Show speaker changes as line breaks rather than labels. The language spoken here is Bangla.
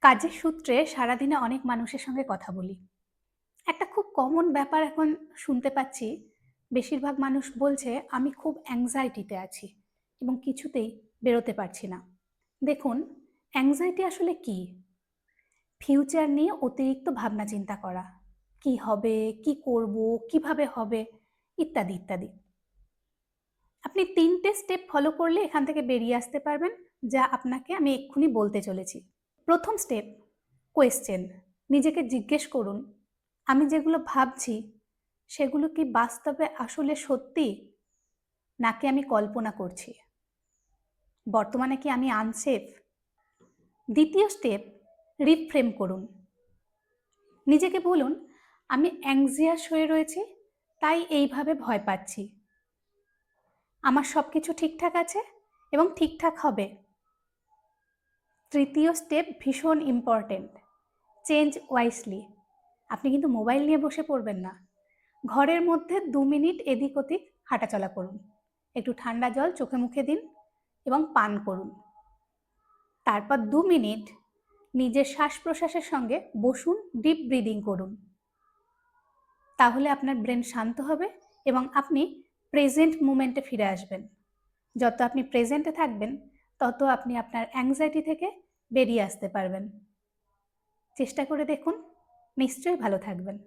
কাজের সূত্রে সারাদিনে অনেক মানুষের সঙ্গে কথা বলি। একটা খুব কমন ব্যাপার এখন শুনতে পাচ্ছি, বেশিরভাগ মানুষ বলছে আমি খুব অ্যাংজাইটিতে আছি এবং কিছুতেই বেরোতে পারছি না। দেখুন, অ্যাংজাইটি আসলে কি? ফিউচার নিয়ে অতিরিক্ত ভাবনা চিন্তা করা। কি হবে, কি করব, কিভাবে হবে, ইত্যাদি ইত্যাদি। আপনি ৩টে স্টেপ ফলো করলে এখান থেকে বেরিয়ে আসতে পারবেন, যা আপনাকে আমি এক্ষুনি বলতে চলেছি। প্রথম স্টেপ, কোয়েশ্চেন। নিজেকে জিজ্ঞেস করুন, আমি যেগুলো ভাবছি সেগুলো কি বাস্তবে আসলে সত্যি, নাকি আমি কল্পনা করছি? বর্তমানে কি আমি আনসেফ? দ্বিতীয় স্টেপ, রিফ্রেম করুন। নিজেকে বলুন, আমি অ্যাংজিয়াস হয়ে রয়েছি, তাই এইভাবে ভয় পাচ্ছি। আমার সব কিছু ঠিকঠাক আছে এবং ঠিকঠাক হবে। তৃতীয় স্টেপ ভীষণ ইম্পর্টেন্ট, চেঞ্জ ওয়াইসলি। আপনি কিন্তু মোবাইল নিয়ে বসে পড়বেন না। ঘরের মধ্যে ২ মিনিট এদিক ওদিক হাঁটাচলা করুন। একটু ঠান্ডা জল চোখে মুখে দিন এবং পান করুন। তারপর ২ মিনিট নিজের শ্বাস প্রশ্বাসের সঙ্গে বসুন, ডিপ ব্রিদিং করুন। তাহলে আপনার ব্রেন শান্ত হবে এবং আপনি প্রেজেন্ট মুমেন্টে ফিরে আসবেন। যত আপনি প্রেজেন্টে থাকবেন, তত আপনি আপনার অ্যাংজাইটি থেকে বেরিয়ে আসতে পারবেন। চেষ্টা করে দেখুন, নিশ্চয়ই ভালো থাকবেন।